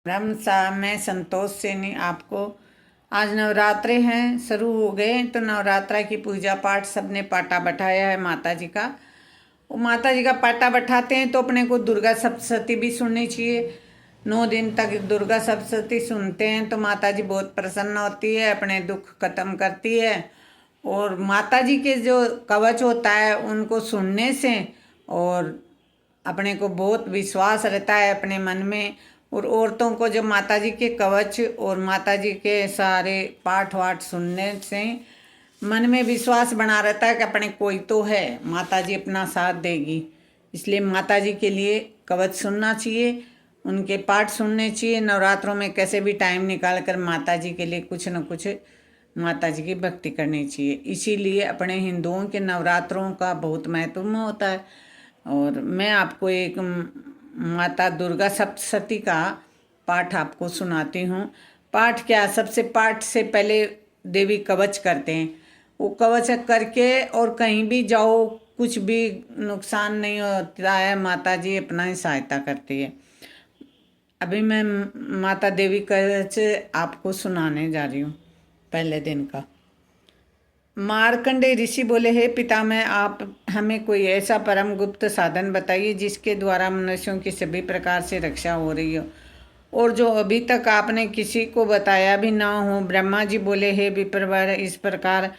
मैं संतोष सेनी आपको। आज नवरात्रे हैं, शुरू हो गए, तो नवरात्रा की पूजा पाठ सबने पाटा बैठाया है माता जी का। वो माता जी का पाटा बैठाते हैं तो अपने को दुर्गा सप्तशती भी सुननी चाहिए। 9 दिन तक दुर्गा सप्तशती सुनते हैं तो माता जी बहुत प्रसन्न होती है, अपने दुख खत्म करती है। और माता जी के जो कवच होता है उनको सुनने से और अपने को बहुत विश्वास रहता है अपने मन में। और औरतों को जब माता जी के कवच और माता जी के सारे पाठ वाठ सुनने से मन में विश्वास बना रहता है कि अपने कोई तो है, माता जी अपना साथ देगी। इसलिए माता जी के लिए कवच सुनना चाहिए, उनके पाठ सुनने चाहिए। नवरात्रों में कैसे भी टाइम निकाल कर माता जी के लिए कुछ न कुछ माता जी की भक्ति करनी चाहिए। इसीलिए अपने हिंदुओं के नवरात्रों का बहुत महत्व होता है। और मैं आपको एक माता दुर्गा सप्तशती का पाठ आपको सुनाती हूँ। पाठ क्या, सबसे पाठ से पहले देवी कवच करते हैं। वो कवच करके और कहीं भी जाओ कुछ भी नुकसान नहीं होता है, माता जी अपना ही सहायता करती है। अभी मैं माता देवी कवच आपको सुनाने जा रही हूँ पहले दिन का। मार्कंडेय ऋषि बोले, हे पितामह, आप हमें कोई ऐसा परम गुप्त साधन बताइए जिसके द्वारा मनुष्यों की सभी प्रकार से रक्षा हो रही हो और जो अभी तक आपने किसी को बताया भी ना हो। ब्रह्मा जी बोले, हे विप्रवर, इस प्रकार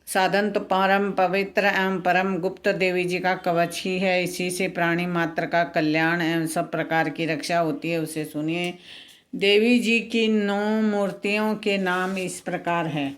साधन तो परम पवित्र एवं परम गुप्त देवी जी का कवच ही है। इसी से प्राणी मात्र का कल्याण एवं सब प्रकार की रक्षा होती है, उसे सुनिए। देवी जी की 9 मूर्तियों के नाम इस प्रकार हैं।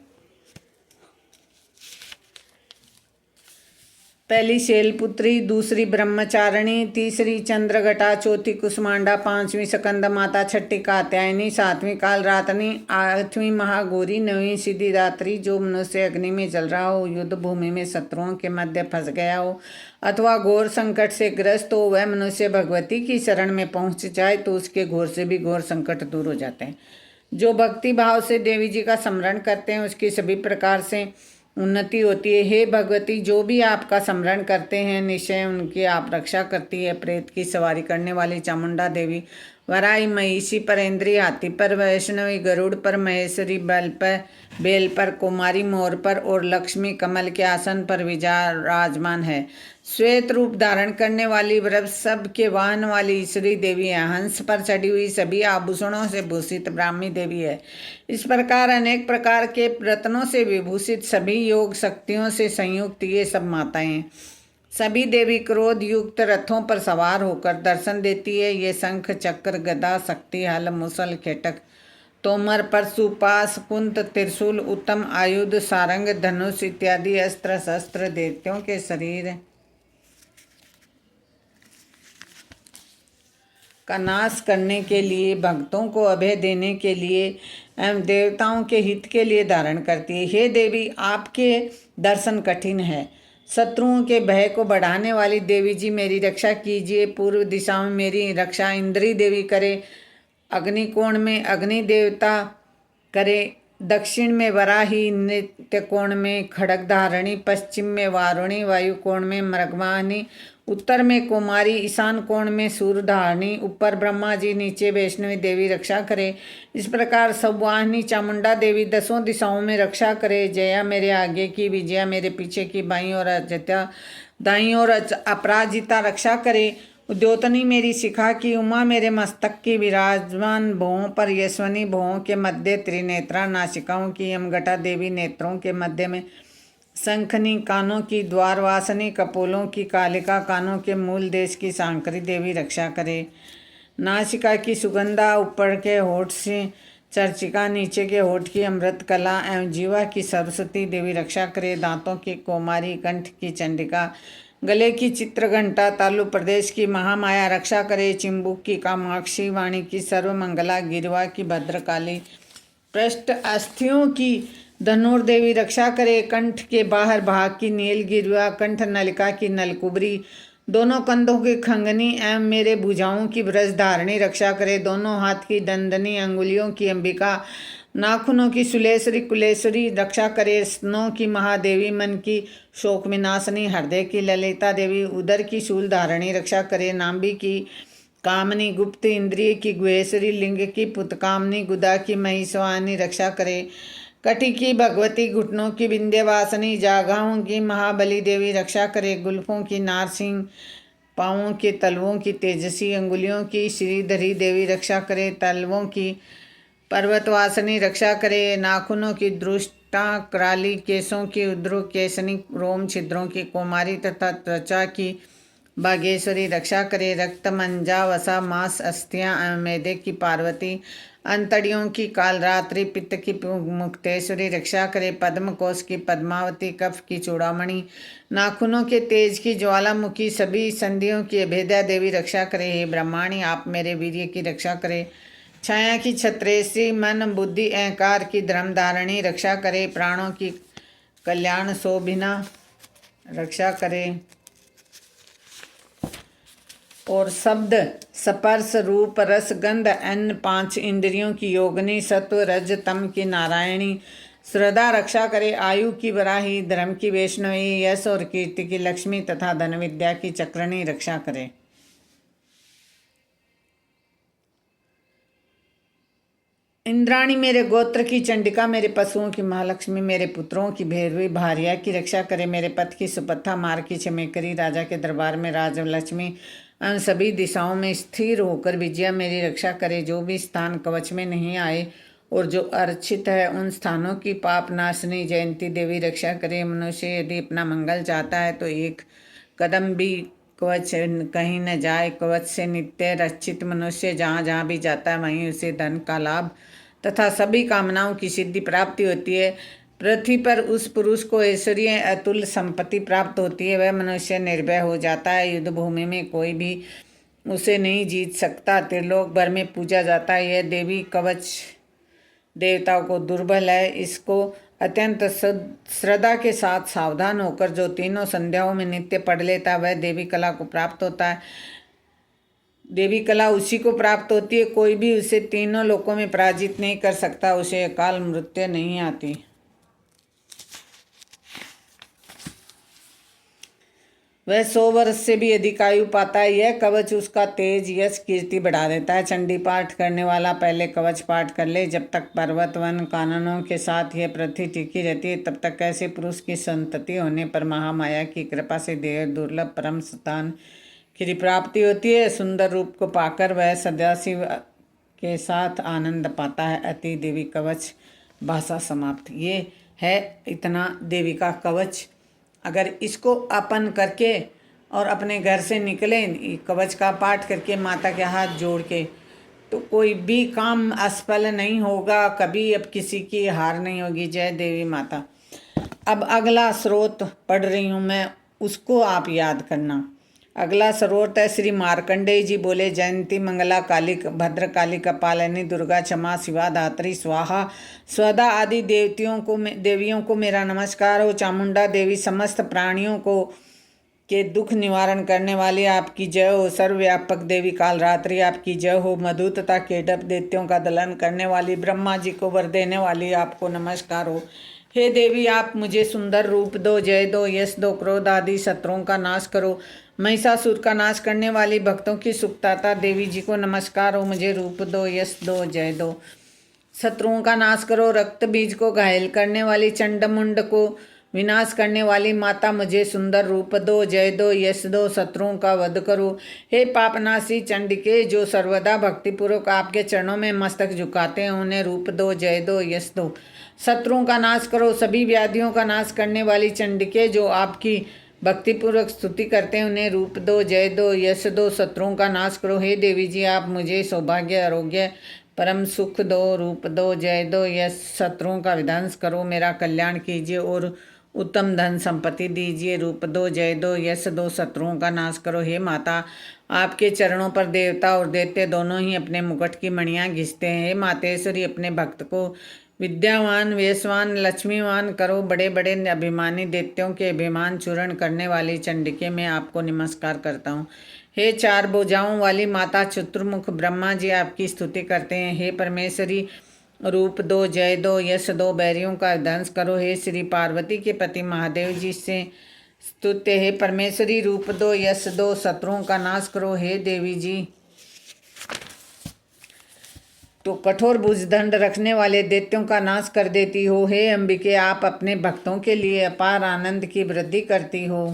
पहली शैलपुत्री, दूसरी ब्रह्मचारिणी, तीसरी चंद्रघटा, चौथी कुसमांडा, पांचवी स्कंद माता, छठी कात्यायनी, सातवीं कालरात्रि, आठवीं महागौरी, नवीं सिद्धिदात्री। जो मनुष्य अग्नि में जल रहा हो, युद्ध भूमि में शत्रुओं के मध्य फंस गया हो अथवा घोर संकट से ग्रस्त हो, वह मनुष्य भगवती की शरण में पहुंच जाए तो उसके घोर से भी घोर संकट दूर हो जाते हैं। जो भक्ति भाव से देवी जी का स्मरण करते हैं उसकी सभी प्रकार से उन्नति होती है। हे भगवती, जो भी आपका स्मरण करते हैं निश्चय उनकी आप रक्षा करती है। प्रेत की सवारी करने वाली चामुंडा देवी, वराई महिषी पर, इंद्री हाथी पर, वैष्णवी गरुड़ पर, महेश्वरी बेल पर, कुमारी मोर पर और लक्ष्मी कमल के आसन पर विराजमान है। श्वेत रूप धारण करने वाली, वृष सब के वाहन वाली ईश्वरी देवी है। हंस पर चढ़ी हुई, सभी आभूषणों से भूषित ब्राह्मी देवी है। इस प्रकार अनेक प्रकार के रत्नों से विभूषित, सभी योग शक्तियों से संयुक्त ये सब माताएं हैं। सभी देवी क्रोध युक्त रथों पर सवार होकर दर्शन देती है। ये शंख चक्र गदा शक्ति हल मुसल खेटक तोमर परशु पास कुंत त्रिशूल उत्तम आयुध सारंग धनुष इत्यादि अस्त्र शस्त्र देवताओं के शरीर का नाश करने के लिए, भक्तों को अभय देने के लिए एवं देवताओं के हित के लिए धारण करती है। हे देवी, आपके दर्शन कठिन है। शत्रुओं के भय को बढ़ाने वाली देवी जी, मेरी रक्षा कीजिए। पूर्व दिशा में मेरी रक्षा इंद्री देवी करे, अग्निकोण में अग्नि देवता करे, दक्षिण में वराही, नृत्य कोण में खड्गधारणी, पश्चिम में वारुणी, वायु कोण में मृगवाहिनी, उत्तर में कुमारी, ईशान कोण में सूर्यधारणी, ऊपर ब्रह्मा जी, नीचे वैष्णवी देवी रक्षा करे। इस प्रकार सबवाहिनी चामुंडा देवी 10 दिशाओं में रक्षा करे। जया मेरे आगे की, विजया मेरे पीछे की, बाईं और अजता दाईं और अपराजिता रक्षा करे। उद्योतनी मेरी शिखा की, उमा मेरे मस्तक की, विराजमान भुवों पर यशवनी भुवों के मध्य त्रिनेत्रा नासिकाओं की, यमगटा देवी नेत्रों के मध्य में, शंखनी कानों की, द्वारवासनी कपोलों की, कालिका कानों के मूल देश की सांकरी देवी रक्षा करे। नासिका की सुगंधा, ऊपर के होठ से चर्चिका, नीचे के होठ की अमृत कला एवं जीवा की सरस्वती देवी रक्षा करे। दांतों की कौमारी, कंठ की चंडिका, गले की चित्रघंटा, तालु प्रदेश की महामाया रक्षा करे। चिंबुक की कामाक्षी, वाणी की सर्वमंगला, गिरवा की भद्रकाली, पृष्ठ अस्थियों की धनुर्देवी रक्षा करे। कंठ के बाहर भाग की नील गिरवा, कंठ नलिका की नलकुबरी, दोनों कंधों की खंगनी एवं मेरे भुजाओं की व्रजधारणी रक्षा करे। दोनों हाथ की दंदनी, अंगुलियों की अंबिका, नाखूनों की सुलेश्वरी कुलेश्वरी रक्षा करे। स्तनों की महादेवी, मन की शोक विनाशनी, हृदय की ललिता देवी, उदर की शूल धारणी रक्षा करे। नाभि की कामनी गुप्त इंद्रिय की गुहेश्वरी, लिंग की पुतकामनी, गुदा की महिषवाहिनी रक्षा करे। कटी की भगवती, घुटनों की विंध्यवासिनी, जाघाओं की महाबली देवी रक्षा करे। गुल्फों की नारसिंह, पाँवों के तलवों की तेजसी, अंगुलियों की श्रीधरी देवी रक्षा करे। तलवों की पर्वतवासिनी रक्षा करे। नाखूनों की दृष्टा कराली, केशों की उद्रु केसनी, रोम छिद्रों की कुमारी तथा त्वचा की बागेश्वरी रक्षा करे। रक्त मंजा वसा, मांस अस्थियां मैदे की पार्वती, अंतड़ियों की कालरात्रि, पित्त की मुक्तेश्वरी रक्षा करे। पद्म कोश की पद्मावती, कफ की चूड़ामणि, नाखूनों के तेज की ज्वालामुखी, सभी संधियों की अभेद्या देवी रक्षा करे। हे ब्रह्माणी, आप मेरे वीर्य की रक्षा करे। छाया की छत्रेसी, मन बुद्धि अहंकार की धर्मधारिणी रक्षा करे। प्राणों की कल्याण शोभिना रक्षा करे। और शब्द स्पर्श रूप रस गंध अन्न 5 इंद्रियों की योगिनी, सत्व रज तम की नारायणी श्रद्धा रक्षा करे। आयु की वराही, धर्म की वैष्णवी, यश और कीर्ति की लक्ष्मी तथा धन विद्या की चक्रणी रक्षा करे। इंद्राणी मेरे गोत्र की चंडिका, मेरे पशुओं की महालक्ष्मी, मेरे पुत्रों की भैरवी भार्या की रक्षा करे। मेरे पथ की सुपथा, मार्ग की छमेकरी, राजा के दरबार में राजलक्ष्मी, उन सभी दिशाओं में स्थिर होकर विजया मेरी रक्षा करे। जो भी स्थान कवच में नहीं आए और जो अर्चित है, उन स्थानों की पाप नाशनी जयंती देवी रक्षा करे। मनुष्य यदि अपना मंगल चाहता है तो एक कदम भी कवच कहीं न जाए। कवच से नित्य रक्षित मनुष्य जहाँ जहाँ भी जाता है वहीं उसे धन का लाभ तथा सभी कामनाओं की सिद्धि प्राप्ति होती है। पृथ्वी पर उस पुरुष को ऐश्वर्य अतुल्य संपत्ति प्राप्त होती है। वह मनुष्य निर्भय हो जाता है। युद्ध भूमि में कोई भी उसे नहीं जीत सकता। त्रिलोक भर में पूजा जाता है। यह देवी कवच देवताओं को दुर्बल है। इसको अत्यंत श्रद्धा के साथ सावधान होकर जो तीनों संध्याओं में नित्य पढ़ लेता है वह देवी कला को प्राप्त होता है। देवी कला उसी को प्राप्त होती है। कोई भी उसे तीनों लोकों में पराजित नहीं कर सकता। उसे अकाल मृत्यु नहीं आती। वह 100 वर्ष से भी अधिक आयु पाता है। यह कवच उसका तेज यश कीर्ति बढ़ा देता है। चंडी पाठ करने वाला पहले कवच पाठ कर ले। जब तक पर्वत वन काननों के साथ यह पृथ्वी टिकी रहती है तब तक ऐसे पुरुष की संतति होने पर महामाया की कृपा से देह दुर्लभ परम स्थान की प्राप्ति होती है। सुंदर रूप को पाकर वह सदाशिव के साथ आनंद पाता है। अति देवी कवच भाषा समाप्त। ये है इतना देवी का कवच। अगर इसको अपन करके और अपने घर से निकलें कवच का पाठ करके माता के हाथ जोड़ के, तो कोई भी काम असफल नहीं होगा। कभी अब किसी की हार नहीं होगी। जय देवी माता। अब अगला स्रोत पढ़ रही हूँ मैं, उसको आप याद करना। अगला स्रोत है श्री मार्कंडेय जी बोले, जयंती मंगला काली भद्र काली कपालिनी दुर्गा क्षमा शिवा धात्री स्वाहा स्वदा आदि देवियों को मेरा नमस्कार हो। चामुंडा देवी समस्त प्राणियों को के दुख निवारण करने वाली आपकी जय हो। सर्वव्यापक देवी कालरात्रि आपकी जय हो। मधु तथा केटभ दैत्यों का दलन करने वाली ब्रह्मा जी को वर देने वाली आपको नमस्कार हो। हे देवी आप मुझे सुंदर रूप दो, जय दो, यश दो, क्रोध आदि शत्रुओं का नाश करो। महिषासुर का नाश करने वाली भक्तों की सुखदाता देवी जी को नमस्कार हो। मुझे रूप दो, यश दो, जय दो, शत्रुओं का नाश करो। रक्त बीज को घायल करने वाली चंडमुंड को विनाश करने वाली माता मुझे सुंदर रूप दो, जय दो, यश दो, शत्रुओं का वध करो। हे पापनाशी चंडिके जो सर्वदा भक्तिपूर्वक आपके चरणों में मस्तक झुकाते हैं उन्हें रूप दो, जय दो, यश दो, शत्रुओं का नाश करो। सभी व्याधियों का नाश करने वाली चंडिके जो आपकी भक्तिपूर्वक स्तुति करते हैं उन्हें रूप दो, जय दो, यश दो, शत्रुओं का नाश करो। हे देवी जी आप मुझे सौभाग्य आरोग्य परम सुख दो, रूप दो, जय दो, यश, शत्रुओं का विध्वंस करो, मेरा कल्याण कीजिए और उत्तम धन संपत्ति दीजिए। रूप दो, जय दो, यश दो, शत्रुओं का नाश करो। हे माता आपके चरणों पर देवता और दैत्य दोनों ही अपने मुकुट की मणियाँ घिसते हैं। हे मातेश्वरी अपने भक्त को विद्यावान वेशवान लक्ष्मीवान करो। बड़े बड़े अभिमानी दैत्यों के अभिमान चूर्ण करने वाली चंडिके मैं आपको नमस्कार करता हूँ। हे 4 भुजाओं वाली माता चतुर्मुख ब्रह्मा जी आपकी स्तुति करते हैं। हे परमेश्वरी रूप दो, जय दो, यश दो, बैरियों का ध्वंस करो। हे श्री पार्वती के पति महादेव जी से स्तुत्य हे परमेश्वरी रूप दो, यश दो, शत्रुओं का नाश करो। हे देवी जी तो कठोर भुजदंड रखने वाले दैत्यों का नाश कर देती हो। हे अंबिके, आप अपने भक्तों के लिए अपार आनंद की वृद्धि करती हो।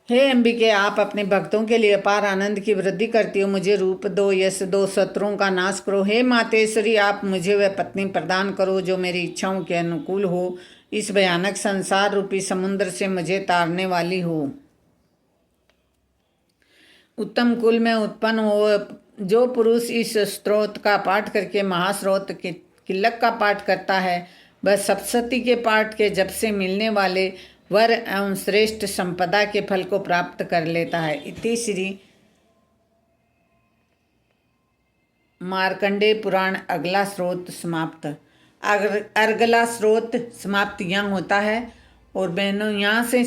हे अंबिके, आप अपने भक्तों के लिए अपार आनंद की वृद्धि करती हो। मुझे रूप दो, यश दो, शत्रुओं का नाश करो। हे मातेश्वरी, आप मुझे वह पत्नी प्रदान करो जो मेरी इच्छाओं के अनुकूल हो, इस भयानक संसार रूपी समुद्र से मुझे तारने वाली हो। उत्तम कुल में उत्पन्न हो, जो पुरुष इस स्त्रोत का पाठ करके महास्रोत के किल्लक का पाठ करता है, वह सप्तशती के पाठ के जप से मिलने वाले वर एवं श्रेष्ठ संपदा के फल को प्राप्त कर लेता है। इति श्री मार्कंडेय पुराण अगला स्रोत समाप्त। अगला स्रोत समाप्त यहाँ होता है। और बहनों, यहाँ से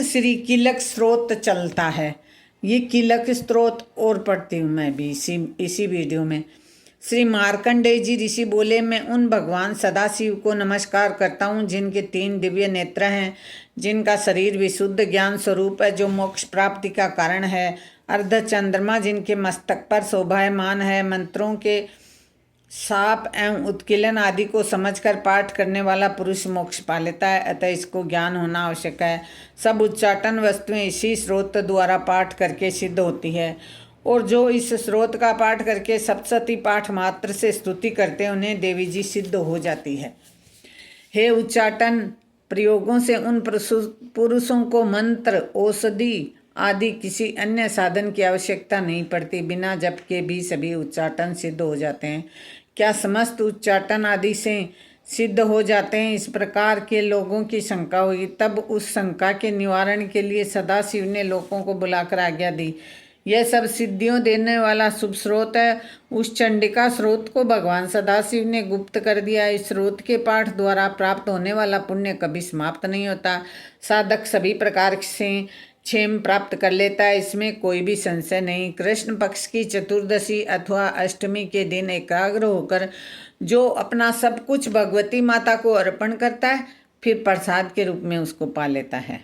श्री किलक स्रोत चलता है। ये किलक स्रोत और पढ़ती हूँ मैं भी इसी वीडियो में। श्री मार्कंडेय जी ऋषि बोले, मैं उन भगवान सदाशिव को नमस्कार करता हूँ जिनके 3 दिव्य नेत्र हैं, जिनका शरीर विशुद्ध ज्ञान स्वरूप है, जो मोक्ष प्राप्ति का कारण है। अर्ध चंद्रमा जिनके मस्तक पर शोभायमान है। मंत्रों के साप एवं उत्कीलन आदि को समझकर पाठ करने वाला पुरुष मोक्ष पा लेता है, अतः इसको ज्ञान होना आवश्यक है। सब उच्चाटन वस्तुएं इसी स्रोत द्वारा पाठ करके सिद्ध होती है, और जो इस स्रोत का पाठ करके सप्तशती पाठ मात्र से स्तुति करते हैं, उन्हें देवी जी सिद्ध हो जाती है। हे उच्चाटन प्रयोगों से उन पुरुषों को मंत्र, औषधि आदि किसी अन्य साधन की आवश्यकता नहीं पड़ती। बिना जप के भी सभी उच्चाटन सिद्ध हो जाते हैं। क्या समस्त उच्चाटन आदि से सिद्ध हो जाते हैं? इस प्रकार के लोगों की शंका हुई। तब उस शंका के निवारण के लिए सदाशिव ने लोगों को बुलाकर आज्ञा दी, यह सब सिद्धियों देने वाला शुभ स्रोत है। उस चंडिका स्रोत को भगवान सदाशिव ने गुप्त कर दिया। इस स्रोत के पाठ द्वारा प्राप्त होने वाला पुण्य कभी समाप्त नहीं होता। साधक सभी प्रकार से क्षेम प्राप्त कर लेता है, इसमें कोई भी संशय नहीं। कृष्ण पक्ष की चतुर्दशी अथवा अष्टमी के दिन एकाग्र होकर जो अपना सब कुछ भगवती माता को अर्पण करता है, फिर प्रसाद के रूप में उसको पा लेता है।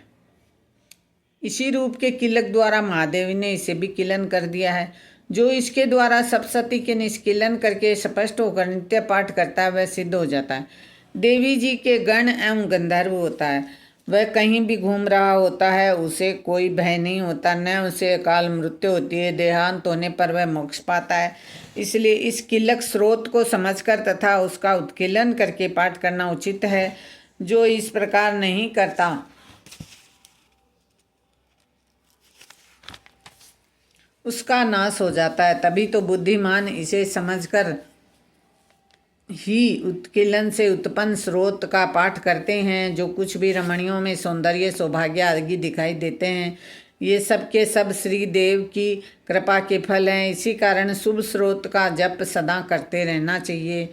इसी रूप के किलक द्वारा महादेवी ने इसे भी किलन कर दिया है। जो इसके द्वारा सप्तशती के निष्किलन करके स्पष्ट होकर नित्य पाठ करता है, वह सिद्ध हो जाता है। देवी जी के गण एवं गंधर्व होता है, वह कहीं भी घूम रहा होता है, उसे कोई भय नहीं होता, न उसे अकाल मृत्यु होती है। देहांत होने पर वह मोक्ष पाता है। इसलिए इस किलक स्रोत को समझकर तथा उसका उत्कीलन करके पाठ करना उचित है। जो इस प्रकार नहीं करता, उसका नाश हो जाता है। तभी तो बुद्धिमान इसे समझकर ही उत्कीलन से उत्पन्न स्रोत का पाठ करते हैं। जो कुछ भी रमणियों में सौंदर्य, सौभाग्य आदि दिखाई देते हैं, ये सब के सब श्री देव की कृपा के फल हैं। इसी कारण शुभ स्रोत का जप सदा करते रहना चाहिए।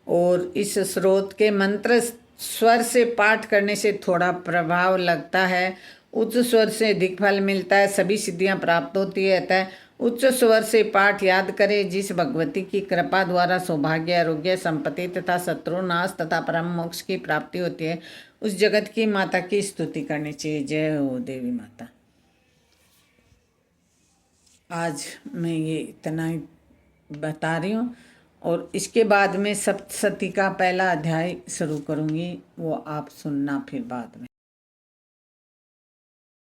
और इस स्रोत के मंत्र स्वर से पाठ करने से थोड़ा प्रभाव लगता है, उच्च स्वर से अधिक फल मिलता है, सभी सिद्धियां प्राप्त होती है। अतः उच्च स्वर से पाठ याद करें। जिस भगवती की कृपा द्वारा सौभाग्य, आरोग्य, संपत्ति तथा शत्रु नाश तथा परम मोक्ष की प्राप्ति होती है, उस जगत की माता की स्तुति करनी चाहिए। जय हो देवी माता। आज मैं ये इतना ही बता रही हूँ, और इसके बाद में सप्तशती का पहला अध्याय शुरू करूँगी, वो आप सुनना फिर बाद में।